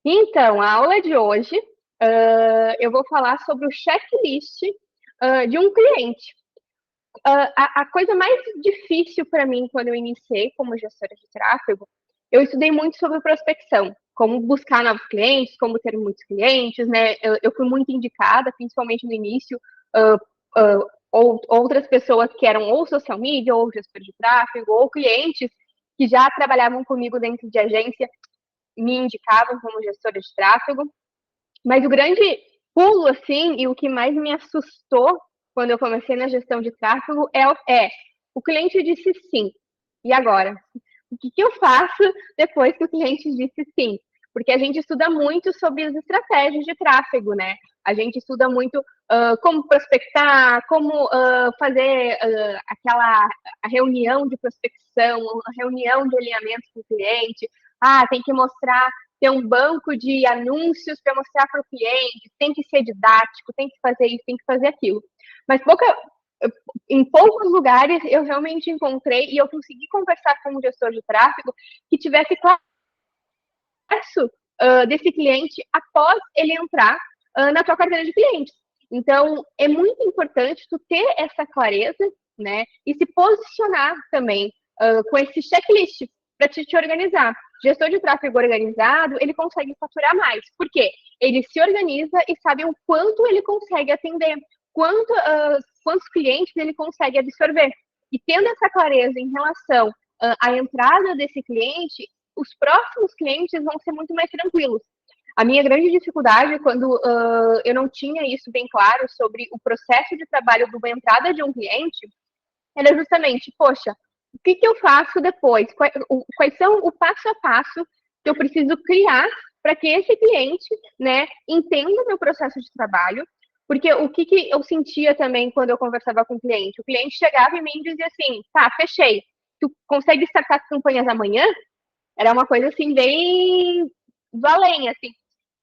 Então, a aula de hoje, eu vou falar sobre o checklist de um cliente. A coisa mais difícil para mim quando eu iniciei como gestora de tráfego, eu estudei muito sobre prospecção, como buscar novos clientes, como ter muitos clientes, né? Eu fui muito indicada, principalmente no início, uh, ou outras pessoas que eram ou social media, ou gestores de tráfego, ou clientes que já trabalhavam comigo dentro de agência me indicavam como gestora de tráfego. Mas o grande pulo, assim, e o que mais me assustou quando eu comecei na gestão de tráfego é o cliente disse sim. E agora? O que eu faço depois que o cliente disse sim? Porque a gente estuda muito sobre as estratégias de tráfego, né? A gente estuda muito como prospectar, como fazer aquela a reunião de prospecção, a reunião de alinhamento com o cliente. Ah, tem que mostrar, ter um banco de anúncios para mostrar para o cliente, tem que ser didático, tem que fazer isso, tem que fazer aquilo. Mas em poucos lugares eu realmente encontrei e eu consegui conversar com um gestor de tráfego que tivesse acesso desse cliente após ele entrar na tua carteira de clientes. Então, é muito importante tu ter essa clareza, né, e se posicionar também com esse checklist para te organizar. Gestor de tráfego organizado, ele consegue faturar mais. Por quê? Ele se organiza e sabe o quanto ele consegue atender, quantos clientes ele consegue absorver. E tendo essa clareza em relação à entrada desse cliente, os próximos clientes vão ser muito mais tranquilos. A minha grande dificuldade, quando eu não tinha isso bem claro sobre o processo de trabalho de uma entrada de um cliente, era justamente, poxa, o que eu faço depois? Quais são o passo a passo que eu preciso criar para que esse cliente, né, entenda o meu processo de trabalho? Porque o que eu sentia também quando eu conversava com o cliente chegava em mim e dizia assim, tá, fechei, tu consegue startar as campanhas amanhã? Era uma coisa assim, bem do além, assim.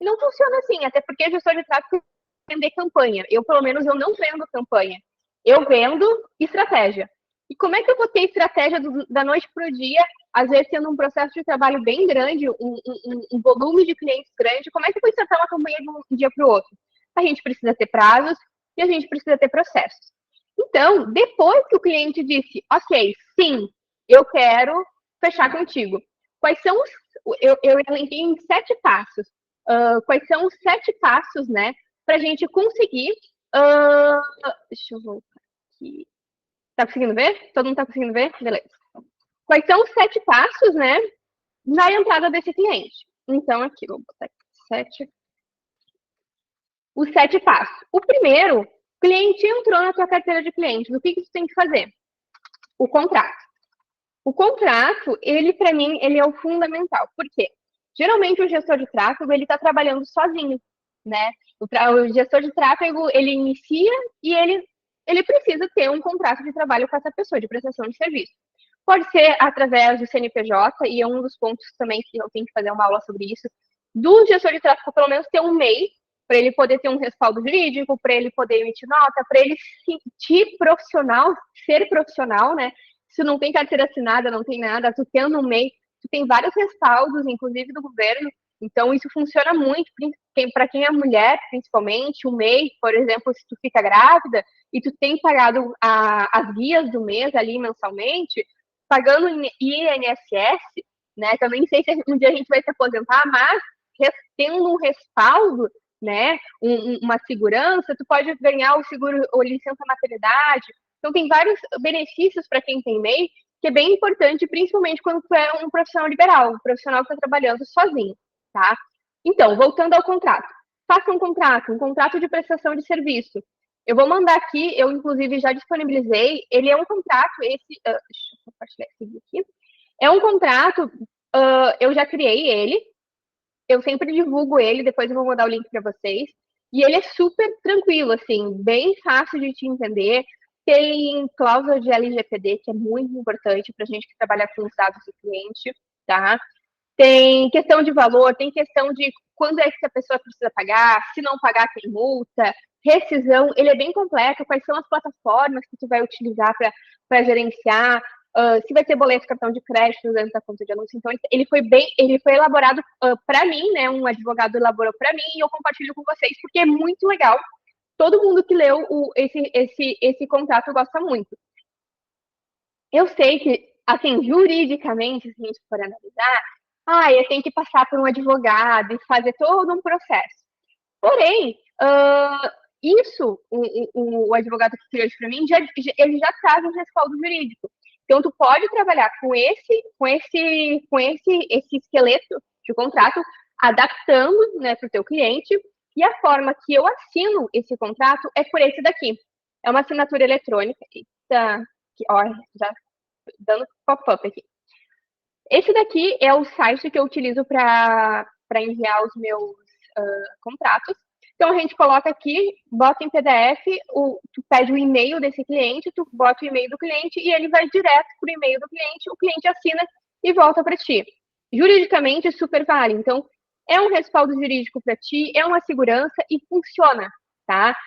E não funciona assim, até porque gestor de tráfego vender campanha. Eu, pelo menos, eu não vendo campanha. Eu vendo estratégia. E como é que eu vou ter estratégia da noite para o dia, às vezes tendo um processo de trabalho bem grande, um volume de clientes grande, como é que eu vou startar uma campanha de um dia para o outro? A gente precisa ter prazos e a gente precisa ter processos. Então, depois que o cliente disse, ok, sim, eu quero fechar contigo, quais são os. Eu elenquei em 7 passos. Quais são os 7 passos, né, para a gente conseguir. Deixa eu voltar aqui. Tá conseguindo ver? Todo mundo tá conseguindo ver? Beleza. Quais são os 7 passos, né, na entrada desse cliente? Então, aqui, vou botar aqui, os 7 passos. O primeiro, o cliente entrou na tua carteira de clientes. O que tu tem que fazer? O contrato. O contrato, ele para mim, ele é o fundamental. Por quê? Geralmente o gestor de tráfego, ele está trabalhando sozinho, né? O gestor de tráfego, ele inicia e ele precisa ter um contrato de trabalho com essa pessoa, de prestação de serviço. Pode ser através do CNPJ, e é um dos pontos também que eu tenho que fazer uma aula sobre isso, do gestor de tráfego, pelo menos ter um MEI, para ele poder ter um respaldo jurídico, para ele poder emitir nota, para ele se sentir profissional, ser profissional, né? Se não tem carteira assinada, não tem nada, tu tendo um MEI, tu tem vários respaldos, inclusive do governo, então isso funciona muito para quem é mulher, principalmente, o MEI, por exemplo, se tu fica grávida e tu tem pagado as guias do mês ali mensalmente, pagando INSS, né? Também não sei se um dia a gente vai se aposentar, mas tendo um respaldo, né? Uma segurança, tu pode ganhar o seguro ou licença maternidade. Então tem vários benefícios para quem tem MEI, que é bem importante, principalmente quando tu é um profissional liberal, um profissional que está trabalhando sozinho, tá? Então, voltando ao contrato. Faça um contrato de prestação de serviço. Eu vou mandar aqui, eu inclusive já disponibilizei, ele é um contrato, deixa eu compartilhar esse aqui. É um contrato, eu já criei ele, eu sempre divulgo ele, depois eu vou mandar o link para vocês. E ele é super tranquilo, assim, bem fácil de te entender. Tem cláusula de LGPD, que é muito importante para a gente que trabalha com os dados do cliente, tá? Tem questão de valor, tem questão de quando é que a pessoa precisa pagar, se não pagar tem multa, rescisão, ele é bem completo, quais são as plataformas que tu vai utilizar para gerenciar, se vai ter boleto, cartão de crédito dentro da conta de anúncio. Então, ele foi elaborado para mim, né? Um advogado elaborou para mim e eu compartilho com vocês porque é muito legal. Todo mundo que leu esse contrato gosta muito. Eu sei que, assim, juridicamente, se a gente for analisar, eu tenho que passar por um advogado e fazer todo um processo. Porém, isso, o advogado que criou isso para mim, ele já traz um respaldo jurídico. Então, tu pode trabalhar com esse esqueleto de contrato, adaptando, né, para o teu cliente, e a forma que eu assino esse contrato é por esse daqui. É uma assinatura eletrônica. Eita, já dando pop-up aqui. Esse daqui é o site que eu utilizo para enviar os meus contratos. Então, a gente coloca aqui, bota em PDF, tu pede o e-mail desse cliente, tu bota o e-mail do cliente e ele vai direto para o e-mail do cliente, o cliente assina e volta para ti. Juridicamente, super vale. Então, é um respaldo jurídico para ti, é uma segurança e funciona, tá?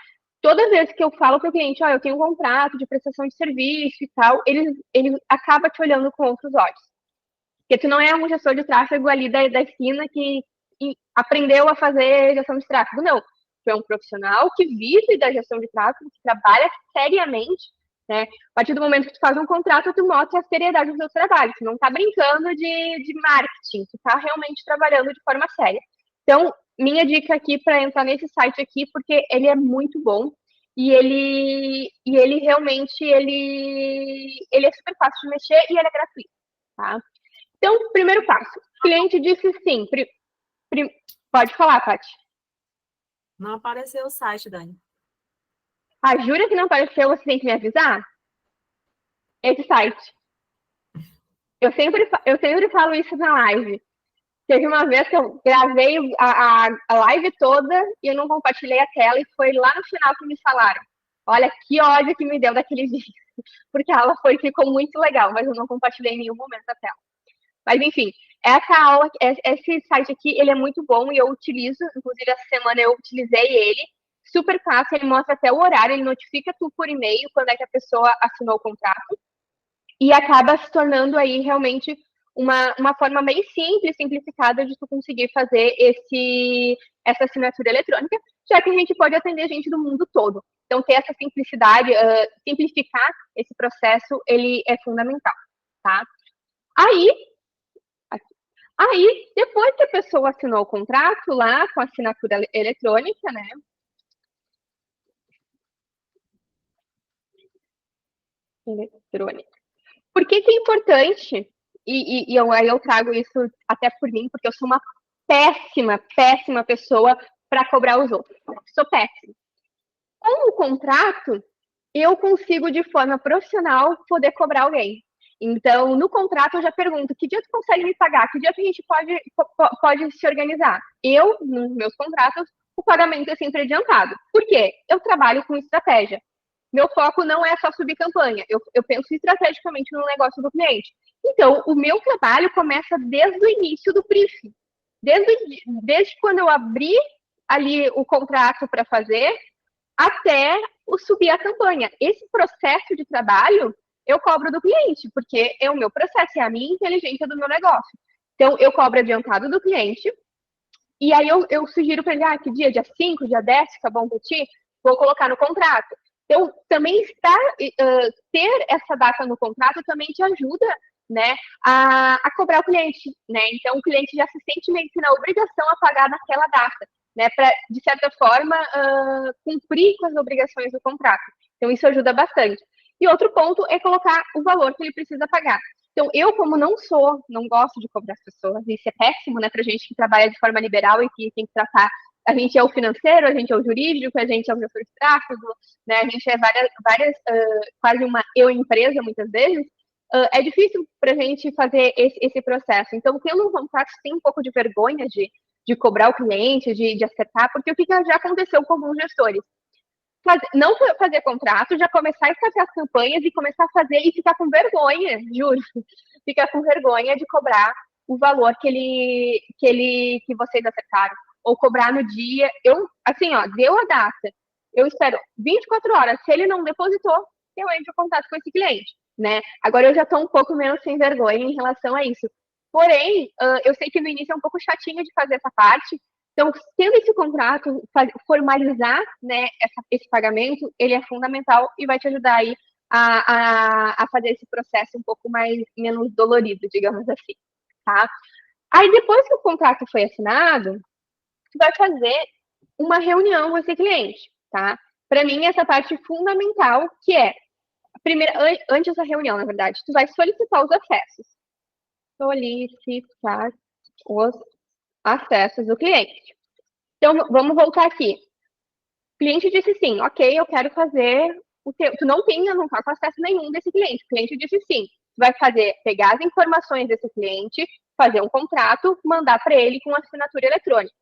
Toda vez que eu falo para o cliente, eu tenho um contrato de prestação de serviço e tal, ele acaba te olhando com outros olhos. Porque tu não é um gestor de tráfego ali da esquina que aprendeu a fazer gestão de tráfego, não. Tu é um profissional que vive da gestão de tráfego, que trabalha seriamente, né? A partir do momento que tu faz um contrato, tu mostra a seriedade do teu trabalho. Tu não tá brincando de marketing, tu tá realmente trabalhando de forma séria. Então, minha dica aqui para entrar nesse site aqui, porque ele é muito bom e ele realmente ele é super fácil de mexer e ele é gratuito, tá? Então, primeiro passo. O cliente disse sim. Pode falar, Paty. Não apareceu o site, Dani. Jura que não apareceu? Você tem que me avisar? Esse site. Eu sempre falo isso na live. Teve uma vez que eu gravei a live toda e eu não compartilhei a tela e foi lá no final que me falaram. Olha, que ódio que me deu daquele vídeo. Porque a aula ficou muito legal, mas eu não compartilhei em nenhum momento a tela. Mas, enfim, essa aula, esse site aqui, ele é muito bom e eu utilizo. Inclusive, essa semana eu utilizei ele. Super fácil, ele mostra até o horário, ele notifica tu por e-mail quando é que a pessoa assinou o contrato. E acaba se tornando aí realmente uma forma meio simples, simplificada de tu conseguir fazer essa assinatura eletrônica, já que a gente pode atender gente do mundo todo. Então, ter essa simplicidade, simplificar esse processo, ele é fundamental, tá? Aí, depois que a pessoa assinou o contrato lá com a assinatura eletrônica, né? Eletrônica. Por que é importante? Aí eu trago isso até por mim, porque eu sou uma péssima pessoa para cobrar os outros. Sou péssima. Com o contrato, eu consigo, de forma profissional, poder cobrar alguém. Então, no contrato, eu já pergunto, que dia tu consegue me pagar? Que dia que a gente pode se organizar? Eu, nos meus contratos, o pagamento é sempre adiantado. Por quê? Eu trabalho com estratégia. Meu foco não é só subir campanha. Eu penso estrategicamente no negócio do cliente. Então, o meu trabalho começa desde o início do briefing. Desde quando eu abri ali o contrato para fazer, até o subir a campanha. Esse processo de trabalho eu cobro do cliente, porque é o meu processo, é a minha inteligência do meu negócio. Então, eu cobro adiantado do cliente, e aí eu sugiro para ele, que dia 5, dia 10, fica bom para ti? Vou colocar no contrato. Então, também ter essa data no contrato também te ajuda, né, a cobrar o cliente, né? Então, o cliente já se sente meio que na obrigação a pagar naquela data, né, para, de certa forma, cumprir com as obrigações do contrato. Então, isso ajuda bastante. E outro ponto é colocar o valor que ele precisa pagar. Então, eu, como não gosto de cobrar as pessoas, isso é péssimo, né, pra gente que trabalha de forma liberal e que tem que tratar, a gente é o financeiro, a gente é o jurídico, a gente é o gestor de tráfego, né, a gente é quase uma empresa, muitas vezes, é difícil pra gente fazer esse processo. Então, tendo um contrato, tem um pouco de vergonha de cobrar o cliente, de acertar, porque o que já aconteceu com alguns gestores? Não fazer contrato, já começar a fazer as campanhas e começar a fazer e ficar com vergonha, juro, ficar com vergonha de cobrar o valor que vocês acertaram, ou cobrar no dia. Deu a data, eu espero 24 horas, se ele não depositou, eu entro em contato com esse cliente, né? Agora eu já estou um pouco menos sem vergonha em relação a isso. Porém, eu sei que no início é um pouco chatinho de fazer essa parte. Então, tendo esse contrato, formalizar, né, esse pagamento, ele é fundamental e vai te ajudar aí a fazer esse processo um pouco menos dolorido, digamos assim, tá? Aí, depois que o contrato foi assinado, tu vai fazer uma reunião com esse cliente, tá? Para mim, essa parte fundamental, que é, antes da reunião, na verdade, tu vai solicitar os acessos. Solicitar os acessos do cliente. Então, vamos voltar aqui. O cliente disse sim, ok, eu quero fazer o teu. Tu não tá com acesso nenhum desse cliente. O cliente disse sim. Tu vai pegar as informações desse cliente, fazer um contrato, mandar para ele com assinatura eletrônica.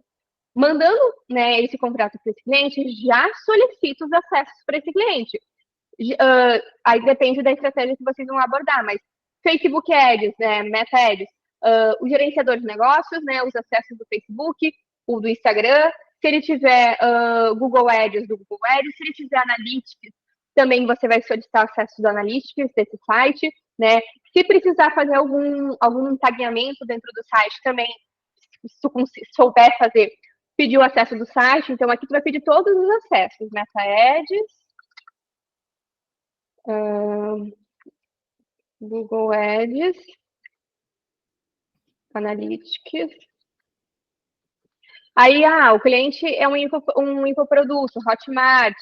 Mandando, né, esse contrato para esse cliente, já solicita os acessos para esse cliente. Aí depende da estratégia que vocês vão abordar, mas Facebook Ads, né, Meta Ads, o gerenciador de negócios, né, os acessos do Facebook, o do Instagram, se ele tiver Google Ads, do Google Ads, se ele tiver Analytics, também você vai solicitar acesso do Analytics desse site, né? Se precisar fazer algum tagueamento dentro do site também, se tu souber fazer, pedir o acesso do site, então aqui tu vai pedir todos os acessos, Meta Ads, Google Ads, Analytics. Aí, o cliente é um infoproduto, Hotmart.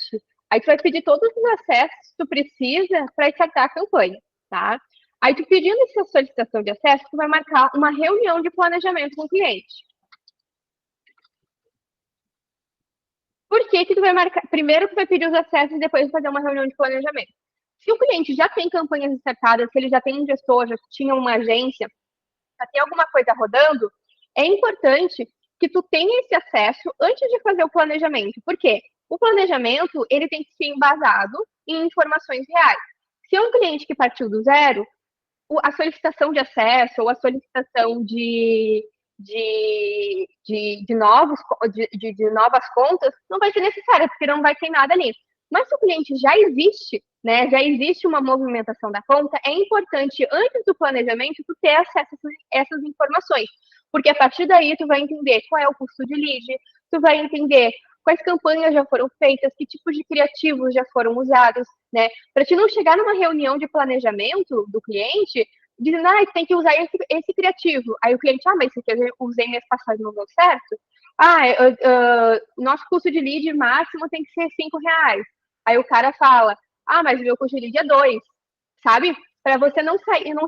Aí tu vai pedir todos os acessos que tu precisa para startar a campanha, tá? Aí tu pedindo essa solicitação de acesso, tu vai marcar uma reunião de planejamento com o cliente. Por que tu vai marcar? Primeiro tu vai pedir os acessos e depois fazer uma reunião de planejamento. Se o cliente já tem campanhas startadas, se ele já tem um gestor, já tinha uma agência, já tem alguma coisa rodando, é importante que tu tenha esse acesso antes de fazer o planejamento. Por quê? O planejamento, ele tem que ser embasado em informações reais. Se é um cliente que partiu do zero, a solicitação de acesso ou a solicitação de novas contas não vai ser necessária, porque não vai ter nada ali. Mas se o cliente já existe, né, já existe uma movimentação da conta, é importante, antes do planejamento, tu ter acesso a essas informações. Porque a partir daí, tu vai entender qual é o custo de lead, tu vai entender quais campanhas já foram feitas, que tipos de criativos já foram usados, né? Para te não chegar numa reunião de planejamento do cliente, dizendo, tem que usar esse criativo. Aí o cliente, mas esse aqui eu usei mês passado e não deu certo? Nosso custo de lead máximo tem que ser R$5. Aí o cara fala, mas o meu custo de lead é 2, sabe? Para você não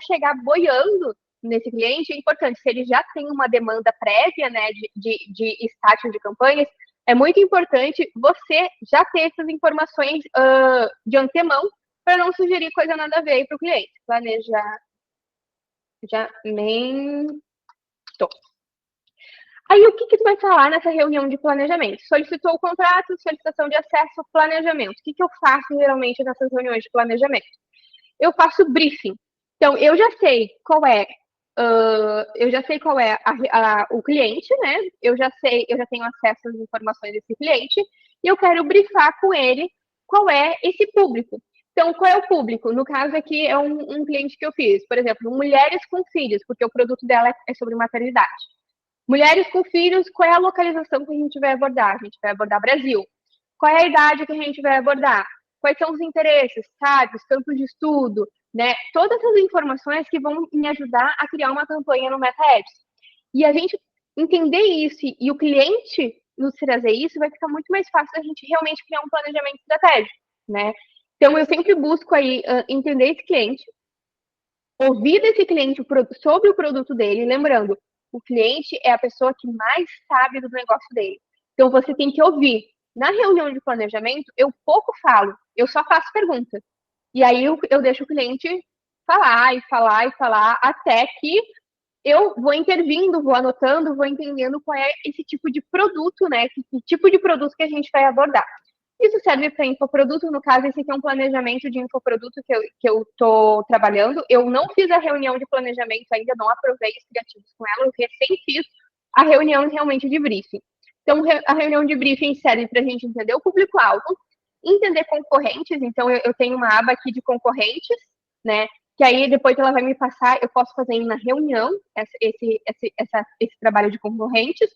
chegar boiando nesse cliente, é importante, se ele já tem uma demanda prévia, né, de estágio de campanhas, é muito importante você já ter essas informações de antemão para não sugerir coisa nada a ver para o cliente. Planejamento. Aí, o que tu vai falar nessa reunião de planejamento? Solicitou o contrato, solicitação de acesso, planejamento. O que eu faço geralmente nessas reuniões de planejamento? Eu faço briefing. Então, eu já sei qual é o cliente, né? Eu já tenho acesso às informações desse cliente e eu quero briefar com ele qual é esse público. Então, qual é o público? No caso aqui, é um cliente que eu fiz, por exemplo, mulheres com filhos, porque o produto dela é sobre maternidade. Mulheres com filhos, qual é a localização que a gente vai abordar? A gente vai abordar Brasil. Qual é a idade que a gente vai abordar? Quais são os interesses, sabe? Os campos de estudo, né? Todas essas informações que vão me ajudar a criar uma campanha no Meta Ads. E a gente entender isso e o cliente nos trazer isso, vai ficar muito mais fácil a gente realmente criar um planejamento estratégico, né? Então, eu sempre busco aí entender esse cliente, ouvir desse cliente sobre o produto dele, lembrando, o cliente é a pessoa que mais sabe do negócio dele. Então, você tem que ouvir. Na reunião de planejamento, eu pouco falo, eu só faço perguntas. E aí, eu deixo o cliente falar, até que eu vou intervindo, vou anotando, vou entendendo qual é esse tipo de produto, né? Que tipo de produto que a gente vai abordar. Isso serve para infoproduto, no caso, esse aqui é um planejamento de infoproduto que eu estou trabalhando. Eu não fiz a reunião de planejamento ainda, não aprovei os criativos com ela, eu recém fiz a reunião realmente de briefing. Então, a reunião de briefing serve para a gente entender o público-alvo, entender concorrentes, então eu tenho uma aba aqui de concorrentes, né? Que aí depois ela vai me passar, eu posso fazer na reunião esse trabalho de concorrentes,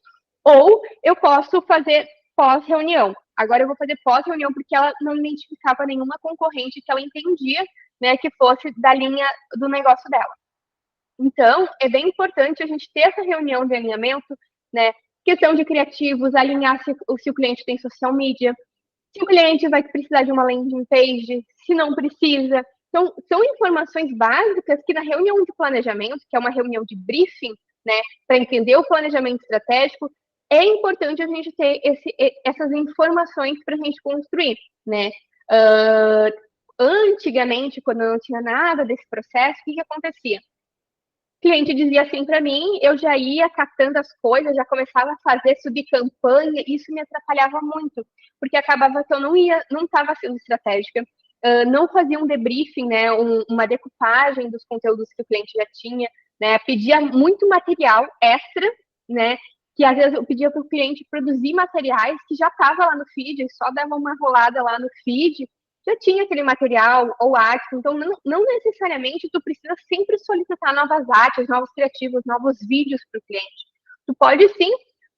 ou eu posso fazer pós-reunião. Agora eu vou fazer pós-reunião porque ela não identificava nenhuma concorrente que ela entendia, né, que fosse da linha do negócio dela. Então, é bem importante a gente ter essa reunião de alinhamento, né? Questão de criativos, alinhar se o cliente tem social media, se o cliente vai precisar de uma landing page, se não precisa. Então, são informações básicas que na reunião de planejamento, que é uma reunião de briefing, né, para entender o planejamento estratégico, é importante a gente ter essas informações para a gente construir, né? Antigamente, quando não tinha nada desse processo, o que acontecia? O cliente dizia assim para mim, eu já ia catando as coisas, já começava a fazer, subir campanha, isso me atrapalhava muito, porque acabava que eu não estava sendo estratégica, não fazia um debriefing, né, uma decupagem dos conteúdos que o cliente já tinha, né, pedia muito material extra, né, que às vezes eu pedia para o cliente produzir materiais que já estava lá no feed, só dava uma rolada lá no feed, já tinha aquele material ou arte, então não necessariamente tu precisa sempre solicitar novas artes, novos criativos, novos vídeos para o cliente. Tu pode sim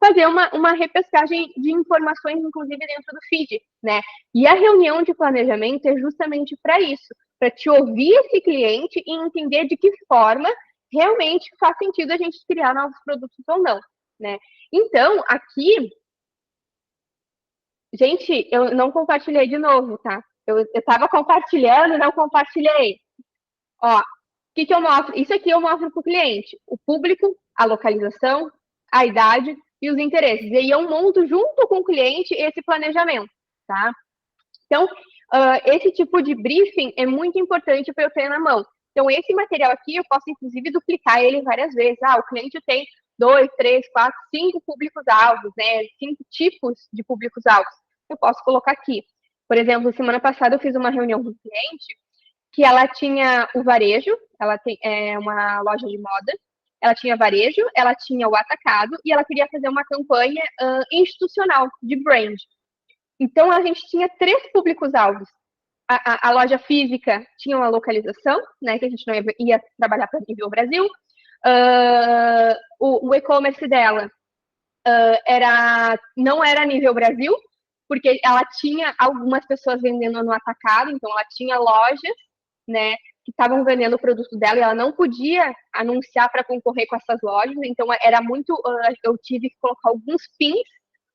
fazer uma repescagem de informações, inclusive dentro do feed, né? E a reunião de planejamento é justamente para isso, para te ouvir esse cliente e entender de que forma realmente faz sentido a gente criar novos produtos ou não, né? Então, aqui, gente, eu não compartilhei de novo, tá? Eu estava compartilhando, não compartilhei. Ó, o que eu mostro? Isso aqui eu mostro para o cliente. O público, a localização, a idade e os interesses. E aí eu monto junto com o cliente esse planejamento, tá? Então, esse tipo de briefing é muito importante para eu ter na mão. Então, esse material aqui, eu posso, inclusive, duplicar ele várias vezes. O cliente tem 2, 3, 4, 5 públicos-alvos, né? 5 tipos de públicos-alvos. Eu posso colocar aqui. Por exemplo, semana passada eu fiz uma reunião com um cliente que ela tinha o varejo, ela tem uma loja de moda, ela tinha varejo, ela tinha o atacado e ela queria fazer uma campanha institucional de brand. Então, a gente tinha 3 públicos-alvos. A loja física tinha uma localização, né, que a gente não ia trabalhar para nível Brasil. O e-commerce dela não era nível Brasil, porque ela tinha algumas pessoas vendendo no atacado, então ela tinha lojas, né, que estavam vendendo o produto dela e ela não podia anunciar para concorrer com essas lojas, então era muito, eu tive que colocar alguns pins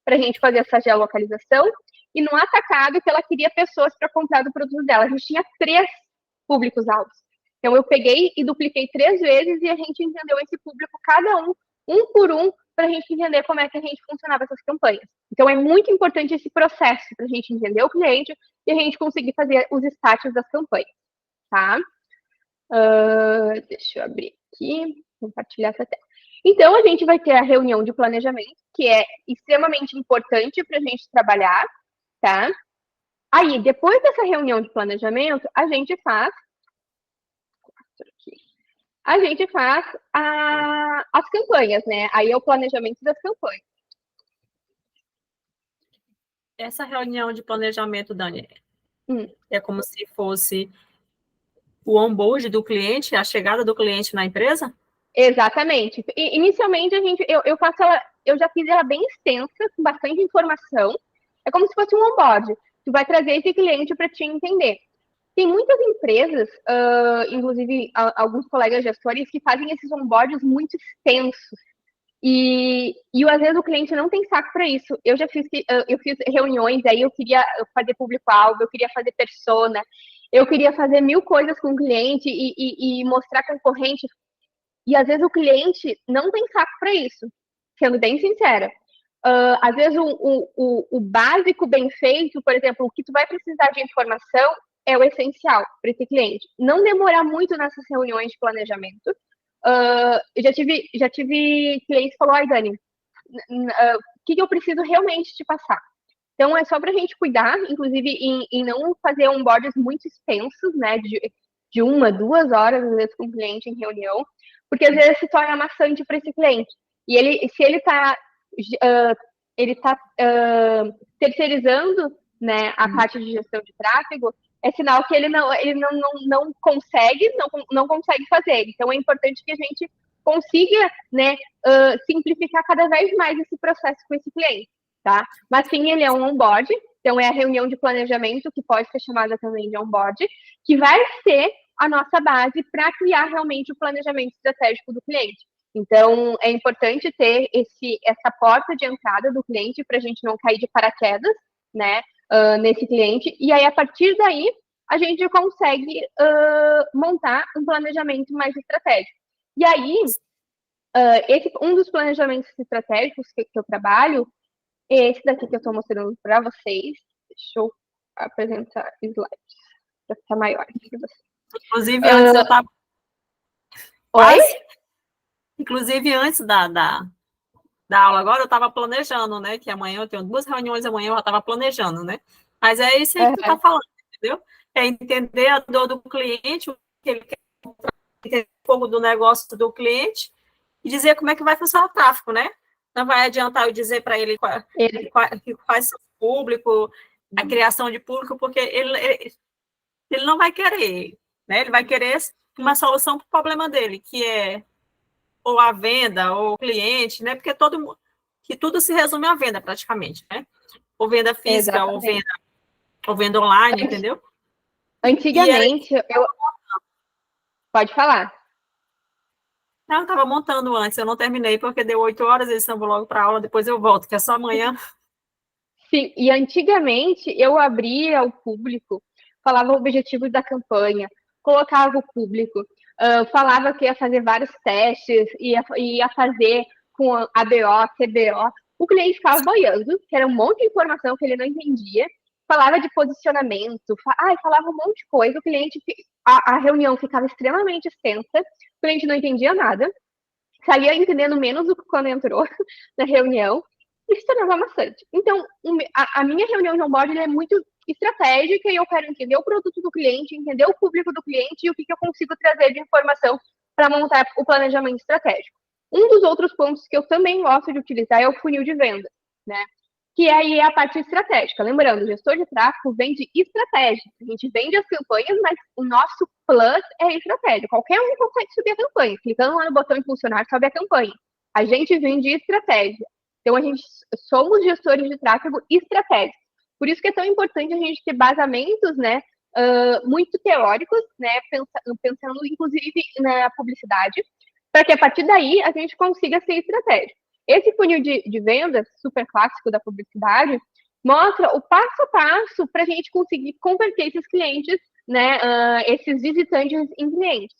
para a gente fazer essa geolocalização, e no atacado que ela queria pessoas para comprar do produto dela. A gente tinha 3 públicos-alvos. Então eu peguei e dupliquei 3 vezes e a gente entendeu esse público, cada um por um, para a gente entender como é que a gente funcionava essas campanhas. Então, é muito importante esse processo para a gente entender o cliente e a gente conseguir fazer os status das campanhas, tá? Deixa eu abrir aqui, compartilhar essa tela. Então, a gente vai ter a reunião de planejamento, que é extremamente importante para a gente trabalhar, tá? Aí, depois dessa reunião de planejamento, a gente faz as campanhas, né? Aí é o planejamento das campanhas. Essa reunião de planejamento, Dani, é como se fosse o onboard do cliente, a chegada do cliente na empresa? Exatamente. Inicialmente, eu já fiz ela bem extensa, com bastante informação. É como se fosse um onboard. Tu vai trazer esse cliente para te entender. Tem muitas empresas, inclusive alguns colegas gestores, que fazem esses onboards muito extensos. E às vezes o cliente não tem saco para isso. Eu fiz reuniões, aí eu queria fazer público-alvo, eu queria fazer persona, eu queria fazer 1000 coisas com o cliente e mostrar concorrente. E às vezes o cliente não tem saco para isso, sendo bem sincera. Às vezes o básico bem feito, por exemplo, o que tu vai precisar de informação é o essencial para esse cliente. Não demorar muito nessas reuniões de planejamento. Eu já tive clientes que falou, ai, Dani, o que eu preciso realmente te passar? Então, é só para a gente cuidar, inclusive, em não fazer onboards muito extensos, né, de 1, 2 horas, às vezes, com o cliente em reunião, porque às vezes se torna maçante para esse cliente. E se ele está terceirizando, né, a parte de gestão de tráfego, é sinal que ele não consegue fazer. Então, é importante que a gente consiga, né, simplificar cada vez mais esse processo com esse cliente, tá? Mas sim, ele é um onboard, então é a reunião de planejamento, que pode ser chamada também de onboard, que vai ser a nossa base para criar realmente o planejamento estratégico do cliente. Então, é importante ter essa porta de entrada do cliente para a gente não cair de paraquedas, né, nesse cliente. E aí, a partir daí, a gente consegue montar um planejamento mais estratégico. E aí, um dos planejamentos estratégicos que eu trabalho é esse daqui que eu estou mostrando para vocês. Deixa eu apresentar slides para ficar maior aqui para vocês. Inclusive, antes eu estava... Oi? Inclusive, antes da aula agora, eu estava planejando, né? Que amanhã eu tenho 2 reuniões, amanhã eu já estava planejando, né? Mas é isso aí que tu está falando, entendeu? É entender a dor do cliente, o que ele quer, entender um pouco do negócio do cliente e dizer como é que vai funcionar o tráfego, né? Não vai adiantar eu dizer para ele quais são o público, a criação de público, porque ele não vai querer, né? Ele vai querer uma solução para o problema dele, que é ou a venda, ou o cliente, né? Porque que tudo se resume à venda, praticamente, né? Ou venda física, ou venda online, entendeu? Antigamente, Pode falar. Não, eu estava montando antes, eu não terminei, porque deu 8 horas, eles vou logo para a aula, depois eu volto, que é só amanhã. Sim, e antigamente eu abria o público, falava objetivos da campanha, colocava o público, falava que ia fazer vários testes, ia fazer com ABO, CBO. O cliente ficava boiando, que era um monte de informação que ele não entendia, falava de posicionamento, falava um monte de coisa, o cliente, a reunião ficava extremamente extensa, o cliente não entendia nada, saía entendendo menos do que quando entrou na reunião, e se tornava maçante. Então, a minha reunião de onboarding é muito estratégica e eu quero entender o produto do cliente, entender o público do cliente e o que eu consigo trazer de informação para montar o planejamento estratégico. Um dos outros pontos que eu também gosto de utilizar é o funil de venda, né? Que aí é a parte estratégica. Lembrando, o gestor de tráfego vende estratégia. A gente vende as campanhas, mas o nosso plus é a estratégia. Qualquer um consegue subir a campanha. Clicando lá no botão impulsionar, sobe a campanha. A gente vende estratégia. Então, a gente somos gestores de tráfego estratégicos. Por isso que é tão importante a gente ter basamentos, né, muito teóricos, né, pensando inclusive na publicidade, para que a partir daí a gente consiga ser estratégico. Esse funil de vendas, super clássico da publicidade, mostra o passo a passo para a gente conseguir converter esses clientes, né, esses visitantes em clientes.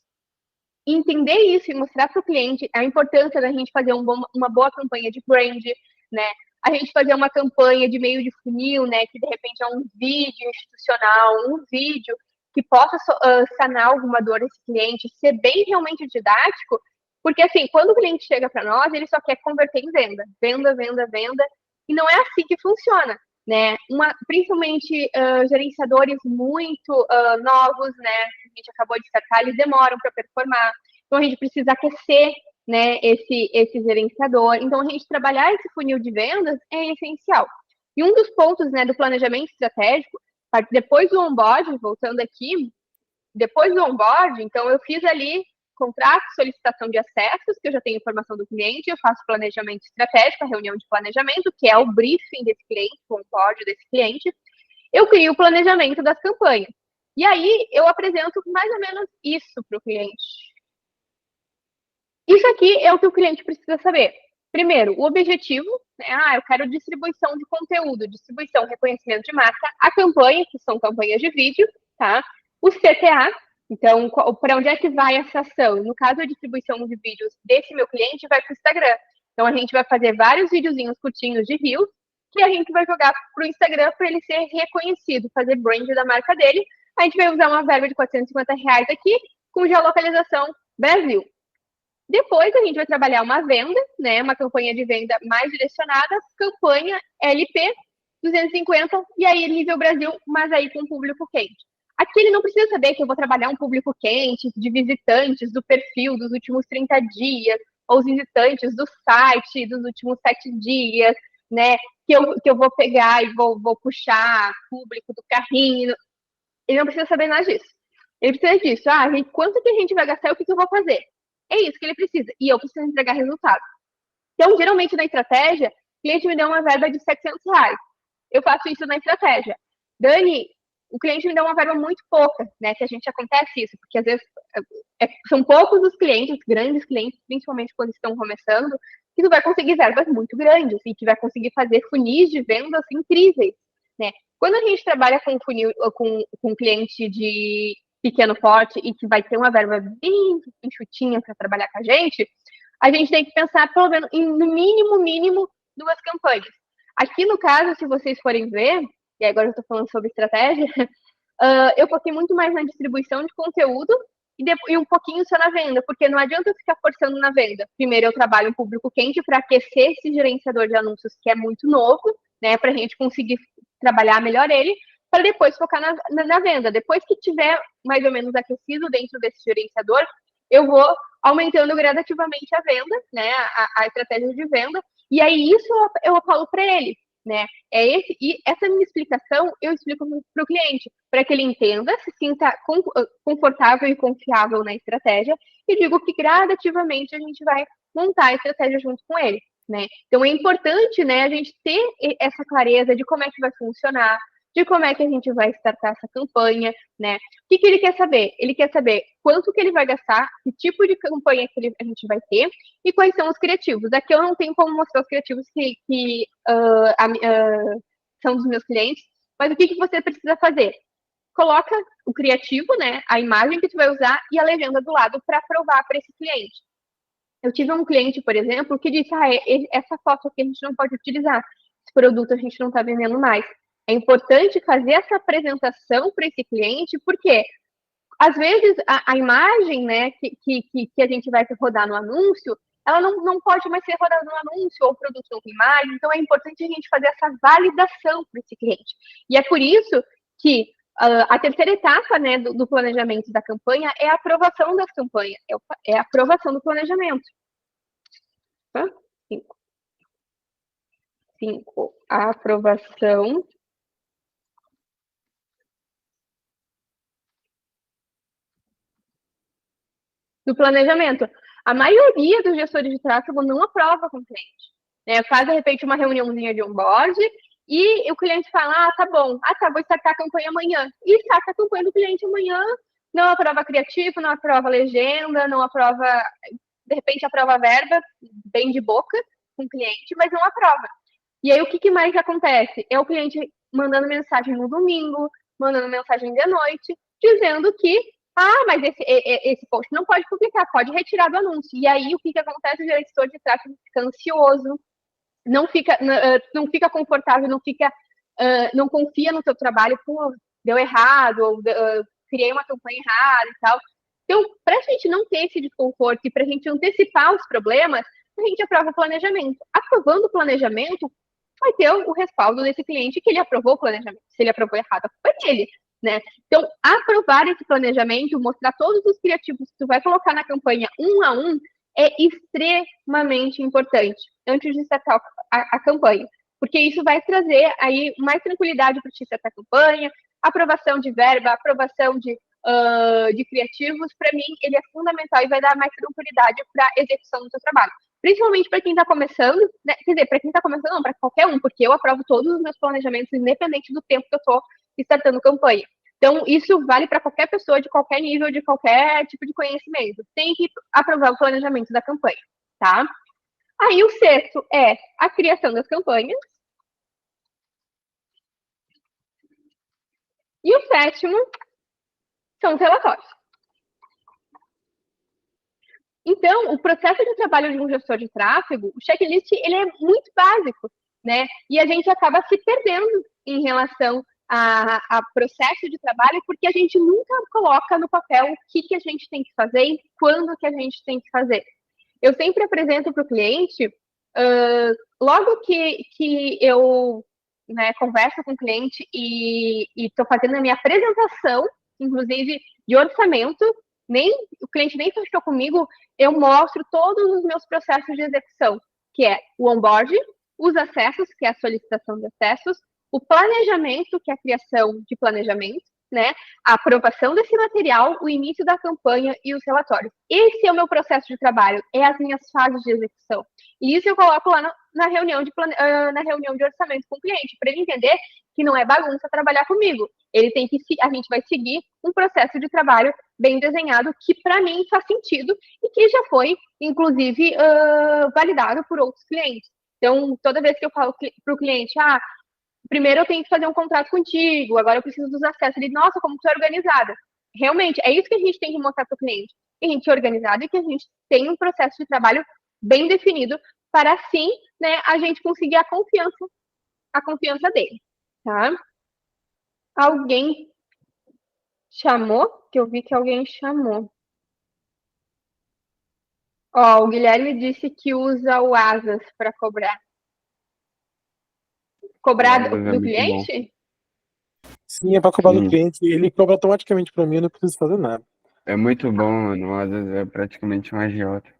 Entender isso e mostrar para o cliente a importância da gente fazer uma boa campanha de brand, né? A gente fazer uma campanha de meio de funil, né? Que de repente é um vídeo institucional, um vídeo que possa sanar alguma dor desse cliente, ser bem realmente didático, porque assim, quando o cliente chega para nós, ele só quer converter em venda, venda, venda, venda, e não é assim que funciona, né? Principalmente gerenciadores muito novos, né? Que a gente acabou de startar, eles demoram para performar, então a gente precisa aquecer, né, esse gerenciador. Então, a gente trabalhar esse funil de vendas é essencial. E um dos pontos, né, do planejamento estratégico, depois do onboard, voltando aqui, depois do onboard, então eu fiz ali contrato, solicitação de acessos, que eu já tenho informação do cliente, eu faço planejamento estratégico, a reunião de planejamento, que é o briefing desse cliente, o onboard desse cliente. Eu crio o planejamento das campanhas. E aí, eu apresento mais ou menos isso para o cliente. Isso aqui é o que o cliente precisa saber. Primeiro, o objetivo, né? Eu quero distribuição de conteúdo, distribuição, reconhecimento de marca, a campanha, que são campanhas de vídeo, tá? O CTA, então, para onde é que vai essa ação? No caso, a distribuição de vídeos desse meu cliente vai para o Instagram. Então, a gente vai fazer vários videozinhos curtinhos de Reels, que a gente vai jogar para o Instagram para ele ser reconhecido, fazer brand da marca dele. A gente vai usar uma verba de R$450 aqui, com geolocalização Brasil. Depois a gente vai trabalhar uma venda, né, uma campanha de venda mais direcionada, campanha LP 250, e aí nível Brasil, mas aí com público quente. Aqui ele não precisa saber que eu vou trabalhar um público quente de visitantes do perfil dos últimos 30 dias, ou os visitantes do site dos últimos 7 dias, né, que eu vou pegar e vou puxar público do carrinho. Ele não precisa saber nada disso. Ele precisa disso. Quanto que a gente vai gastar e o que eu vou fazer? É isso que ele precisa. E eu preciso entregar resultado. Então, geralmente, na estratégia, o cliente me deu uma verba de R$700. Eu faço isso na estratégia. Dani, o cliente me deu uma verba muito pouca, né? Que a gente acontece isso, porque às vezes são poucos os clientes, grandes clientes, principalmente quando estão começando, que tu vai conseguir verbas muito grandes e que vai conseguir fazer funis de vendas incríveis, né? Quando a gente trabalha com funil, com cliente de pequeno porte e que vai ter uma verba bem enxutinha para trabalhar com a gente tem que pensar pelo menos no mínimo 2 campanhas. Aqui no caso, se vocês forem ver, e agora eu estou falando sobre estratégia, eu foquei muito mais na distribuição de conteúdo e um pouquinho só na venda, porque não adianta eu ficar forçando na venda. Primeiro eu trabalho um público quente para aquecer esse gerenciador de anúncios que é muito novo, né, para a gente conseguir trabalhar melhor ele, para depois focar na venda. Depois que tiver mais ou menos aquecido dentro desse gerenciador, eu vou aumentando gradativamente a venda, né, a estratégia de venda, e aí isso eu falo para ele, né? E essa minha explicação eu explico para o cliente, para que ele entenda, se sinta confortável e confiável na estratégia, e digo que gradativamente a gente vai montar a estratégia junto com ele, né? Então é importante, né, a gente ter essa clareza de como é que vai funcionar, de como é que a gente vai startar essa campanha, né? O que ele quer saber? Ele quer saber quanto que ele vai gastar, que tipo de campanha que a gente vai ter e quais são os criativos. Aqui eu não tenho como mostrar os criativos que são dos meus clientes, mas o que você precisa fazer? Coloca o criativo, né? A imagem que tu vai usar e a legenda do lado para aprovar para esse cliente. Eu tive um cliente, por exemplo, que disse, essa foto aqui a gente não pode utilizar, esse produto a gente não está vendendo mais. É importante fazer essa apresentação para esse cliente, porque às vezes a imagem, né, que a gente vai rodar no anúncio, ela não pode mais ser rodada no anúncio, ou o produto não tem imagem, então é importante a gente fazer essa validação para esse cliente. E é por isso que a terceira etapa, né, do planejamento da campanha é a aprovação das campanhas, é a aprovação do planejamento. Tá? 5. A aprovação do planejamento. A maioria dos gestores de tráfego não aprova com o cliente. Né? Faz, de repente, uma reuniãozinha de onboard e o cliente fala, tá bom, vou startar a campanha amanhã. E starta a campanha do cliente amanhã, não aprova criativo, não aprova legenda, não aprova, de repente aprova verba, bem de boca com o cliente, mas não aprova. E aí o que mais acontece? É o cliente mandando mensagem no domingo, mandando mensagem de noite, dizendo que mas esse post não pode publicar, pode retirar do anúncio. E aí, o que acontece? O gestor de tráfego fica ansioso, não fica confortável, não confia no seu trabalho, deu errado, ou criei uma campanha errada e tal. Então, para a gente não ter esse desconforto e para a gente antecipar os problemas, a gente aprova o planejamento. Aprovando o planejamento, vai ter o respaldo desse cliente que ele aprovou o planejamento. Se ele aprovou errado, a culpa é dele. Né? Então, aprovar esse planejamento, mostrar todos os criativos que tu vai colocar na campanha um a um, é extremamente importante antes de startar a campanha, porque isso vai trazer aí mais tranquilidade para te startar a campanha, aprovação de verba, aprovação de criativos. Para mim, ele é fundamental e vai dar mais tranquilidade para a execução do seu trabalho. Principalmente para quem está começando, né? Quer dizer, para quem está começando, não, para qualquer um, porque eu aprovo todos os meus planejamentos, independente do tempo que eu estou startando campanha. Então, isso vale para qualquer pessoa de qualquer nível, de qualquer tipo de conhecimento. Tem que aprovar o planejamento da campanha, tá? Aí, o sexto é a criação das campanhas. E o sétimo são os relatórios. Então, o processo de trabalho de um gestor de tráfego, o checklist, ele é muito básico, né? E a gente acaba se perdendo em relação a processo de trabalho, porque a gente nunca coloca no papel o que a gente tem que fazer e quando que a gente tem que fazer. Eu sempre apresento para o cliente, logo que eu converso com o cliente e estou fazendo a minha apresentação, inclusive de orçamento, o cliente nem fechou comigo, eu mostro todos os meus processos de execução, que é o onboard, os acessos, que é a solicitação de acessos, o planejamento, que é a criação de planejamento, né, a aprovação desse material, o início da campanha e os relatórios. Esse é o meu processo de trabalho, é as minhas fases de execução. E isso eu coloco lá na reunião de orçamento com o cliente, para ele entender que não é bagunça trabalhar comigo. A gente vai seguir um processo de trabalho bem desenhado que para mim faz sentido e que já foi, inclusive, validado por outros clientes. Então, toda vez que eu falo para o cliente, primeiro eu tenho que fazer um contrato contigo, agora eu preciso dos acessos. Ele, nossa, como tu é organizada. Realmente, é isso que a gente tem que mostrar para o cliente. Que a gente é organizado e que a gente tem um processo de trabalho bem definido para, assim, né, a gente conseguir a confiança dele, tá? Alguém chamou? Que eu vi que alguém chamou. Ó, o Guilherme disse que usa o Asas para cobrar. Cobrar do cliente? Sim, é para cobrar do cliente. Ele cobra automaticamente para mim, eu não preciso fazer nada. É muito bom, mano. O Asas é praticamente um agiota.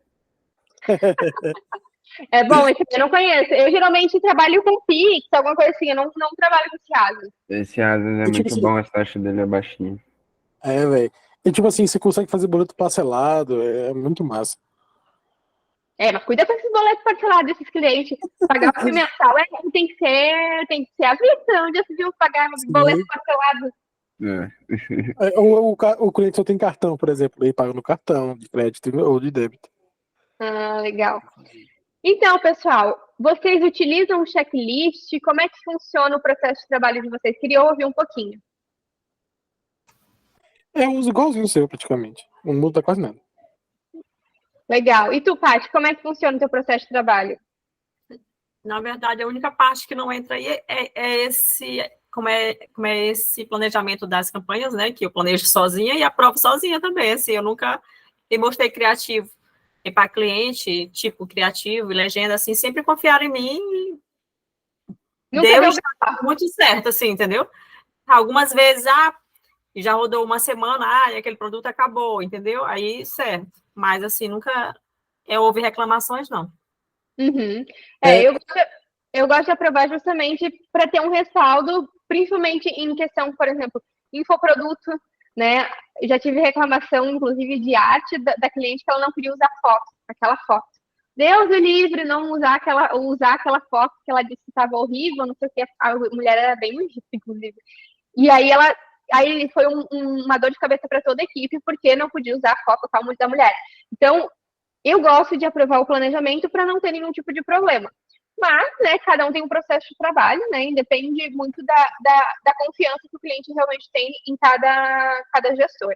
É bom, esse eu não conheço. Eu geralmente trabalho com Pix, alguma coisa assim. Eu não trabalho com esse Asas. Esse Asas é tipo muito assim, bom, a taxa dele é baixinha. É, velho. E tipo assim, você consegue fazer boleto parcelado, é muito massa. Mas cuida com esses boletos parcelados desses clientes. Pagar o mensal tem que ser à vista, onde você viu pagar boleto parcelado. O cliente só tem cartão, por exemplo, ele paga no cartão de crédito ou de débito. Legal. Então, pessoal, vocês utilizam o checklist? Como é que funciona o processo de trabalho de vocês? Queria ouvir um pouquinho. Eu uso igualzinho o seu, praticamente. Não muda quase nada. Legal. E tu, Paty, como é que funciona o teu processo de trabalho? Na verdade, a única parte que não entra aí é esse, como é esse planejamento das campanhas, né? Que eu planejo sozinha e aprovo sozinha também. Assim, eu nunca me mostrei criativo. E para cliente, tipo, criativo e legenda, assim, sempre confiaram em mim e deu muito certo, assim, entendeu? Algumas vezes, já rodou uma semana, e aquele produto acabou, entendeu? Aí, certo. Mas, assim, nunca houve reclamações, não. Uhum. Eu gosto de aprovar justamente para ter um respaldo, principalmente em questão, por exemplo, infoproduto, né? Já tive reclamação, inclusive, de arte da cliente que ela não queria usar aquela foto. Deus o livre, não usar aquela foto que ela disse que estava horrível, não sei o que. A mulher era bem bonita, inclusive. E aí foi uma dor de cabeça para toda a equipe, porque não podia usar a foto da mulher. Então, eu gosto de aprovar o planejamento para não ter nenhum tipo de problema. Mas, né, cada um tem um processo de trabalho, né? Depende muito da confiança que o cliente realmente tem em cada gestor.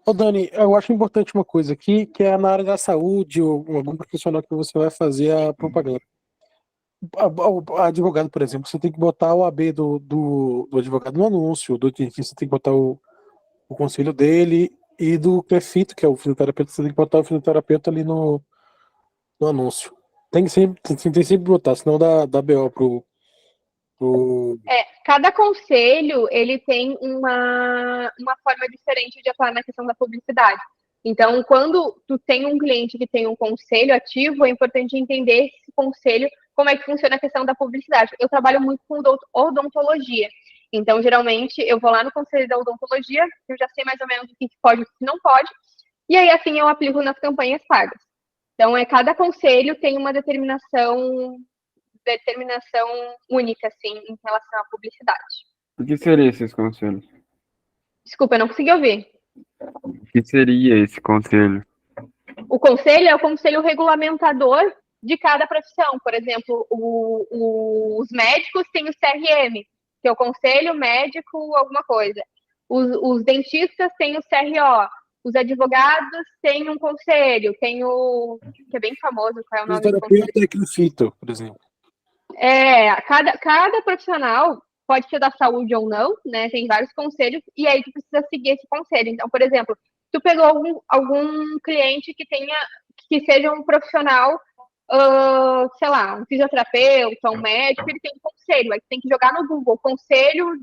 Ô, Dani, eu acho importante uma coisa aqui, que é na área da saúde ou algum profissional que você vai fazer a propaganda. O advogado, por exemplo, você tem que botar o AB do advogado no anúncio, do dentista tem que botar o conselho dele, e do CREFITO, que é o fisioterapeuta, você tem que botar o fisioterapeuta ali no anúncio. Tem que sempre botar, senão dá BO pro... Cada conselho, ele tem uma forma diferente de atuar na questão da publicidade. Então, quando tu tem um cliente que tem um conselho ativo, é importante entender esse conselho, como é que funciona a questão da publicidade. Eu trabalho muito com odontologia. Então, geralmente, eu vou lá no conselho da odontologia, eu já sei mais ou menos o que pode e o que não pode, e aí, assim, eu aplico nas campanhas pagas. Então, cada conselho tem uma determinação única, assim, em relação à publicidade. O que seria esses conselhos? Desculpa, eu não consegui ouvir. O que seria esse conselho? O conselho é o conselho regulamentador de cada profissão. Por exemplo, os médicos têm o CRM, que é o Conselho Médico alguma coisa. Os dentistas têm o CRO. Os advogados têm um conselho. Tem o... que é bem famoso, qual é o nome do conselho? Fisioterapeuta e CREFITO, por exemplo. Cada profissional pode ser da saúde ou não, né? Tem vários conselhos, e aí tu precisa seguir esse conselho. Então, por exemplo, tu pegou algum cliente que seja um profissional, sei lá, um fisioterapeuta, um médico, ele tem um conselho. Aí tu tem que jogar no Google conselho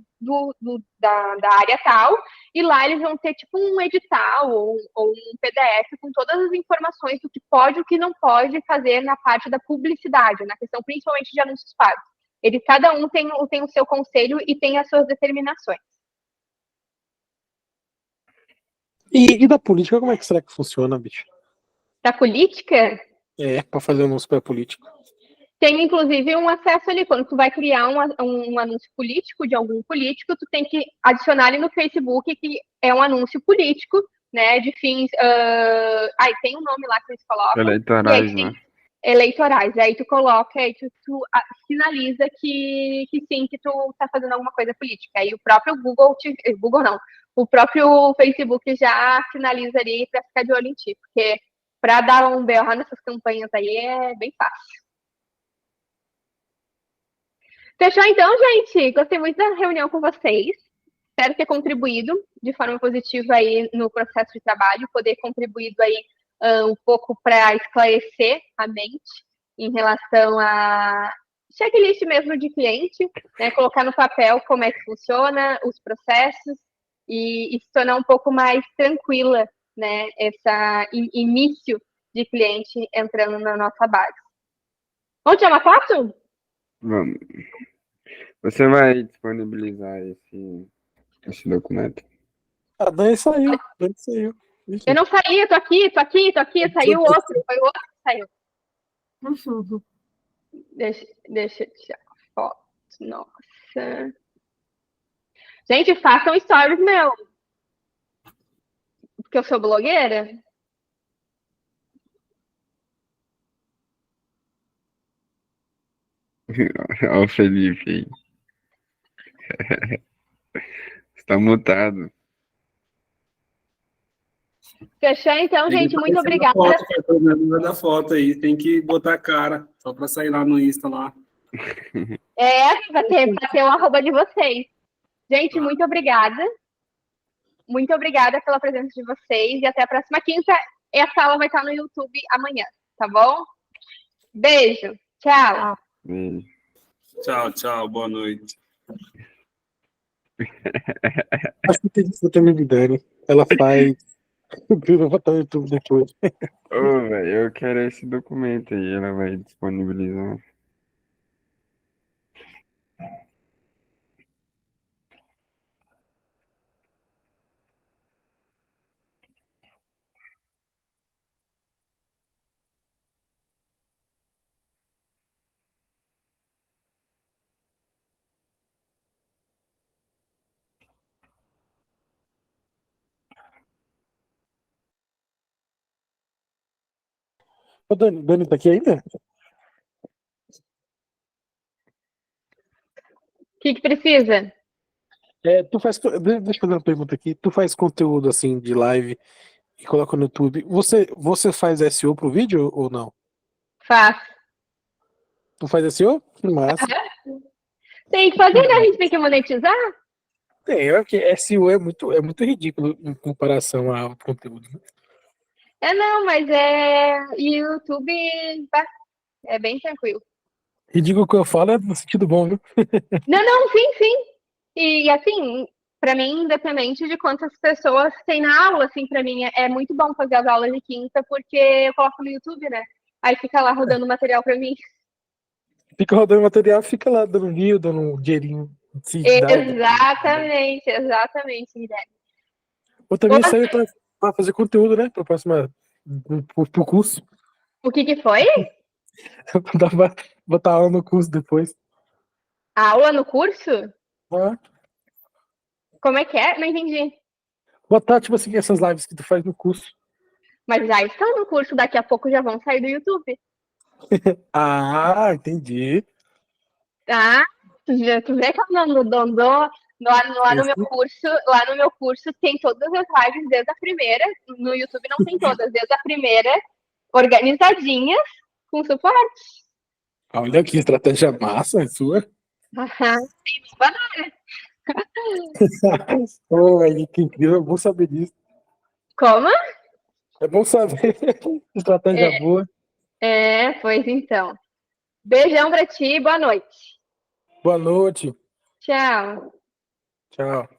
da área tal, e lá eles vão ter tipo um edital ou um PDF com todas as informações do que pode e o que não pode fazer na parte da publicidade, na questão principalmente de anúncios pagos. Cada um tem o seu conselho e tem as suas determinações. E da política, como é que será que funciona, bicho? Da política, Pra fazer um anúncio pra político. tem inclusive um acesso ali. Quando tu vai criar um anúncio político de algum político, tu tem que adicionar ali no Facebook que é um anúncio político, né? De fins. Tem um nome lá que eles colocam. Eleitorais, né? Eleitorais. Aí tu coloca, aí tu sinaliza que sim, que tu tá fazendo alguma coisa política. Aí o próprio Google não, o próprio Facebook já sinaliza ali para ficar de olho em ti, porque para dar um BO nessas campanhas aí é bem fácil. Fechou então, gente? Gostei muito da reunião com vocês. Espero ter contribuído de forma positiva aí no processo de trabalho, poder contribuído aí um pouco para esclarecer a mente em relação a checklist mesmo de cliente, né? Colocar no papel como é que funciona, os processos e se tornar um pouco mais tranquila, né? Esse início de cliente entrando na nossa base. Vamos chamar 4? Vamos. Você vai disponibilizar esse documento? A Dani saiu. Ixi. Eu não saí, eu tô aqui, saiu outro, foi o outro que saiu. Deixa eu tirar a foto. Nossa. Gente, façam stories, meu. Porque eu sou blogueira. Olha o Felipe aí. Está mutado. Fechou então, Tem que gente. Muito aparecer na obrigada. foto, não da foto aí. Tem que botar a cara, só para sair lá no Insta lá. Pra ter o arroba de vocês. Gente, muito obrigada. Muito obrigada pela presença de vocês. E até a próxima quinta. Essa aula vai estar no YouTube amanhã, tá bom? Beijo. Tchau. Beijo. Tchau, boa noite. Acho que tem que também de Dani. Ela faz. Eu vou botar no YouTube depois. Ô, velho, eu quero esse documento aí. Ela vai disponibilizar. Ô, Dani tá aqui ainda? O que precisa? Deixa eu fazer uma pergunta aqui. Tu faz conteúdo assim de live e coloca no YouTube. Você faz SEO pro vídeo ou não? Faço. Tu faz SEO? Que massa. Tem que fazer, né? A gente tem que monetizar. Porque SEO é muito ridículo em comparação ao conteúdo. Não, mas YouTube é bem tranquilo. Ridículo que eu falo é no sentido bom, viu? Não, sim. E assim, para mim, independente de quantas pessoas tem na aula, assim, para mim é muito bom fazer as aulas de quinta, porque eu coloco no YouTube, né? Aí fica lá rodando material para mim. Fica rodando material, fica lá dando view, dando um dinheirinho. Exatamente, Guilherme. Eu também saio pra fazer conteúdo, né? Pro curso. O que foi? Dá pra botar aula no curso depois. A aula no curso? Ah, Como é que é? Não entendi. botar, tipo assim, essas lives que tu faz no curso. Mas já estão no curso, daqui a pouco já vão sair do YouTube. Ah, entendi. Tá? Tu vê que eu não lá no meu curso tem todas as lives desde a primeira, no YouTube não tem todas, desde a primeira, organizadinhas, com suporte. Olha que estratégia massa, é sua. Oh, que incrível, é bom saber disso. Como? É bom saber. Estratégia boa. Pois então. Beijão pra ti, boa noite. Boa noite. Tchau. Tchau.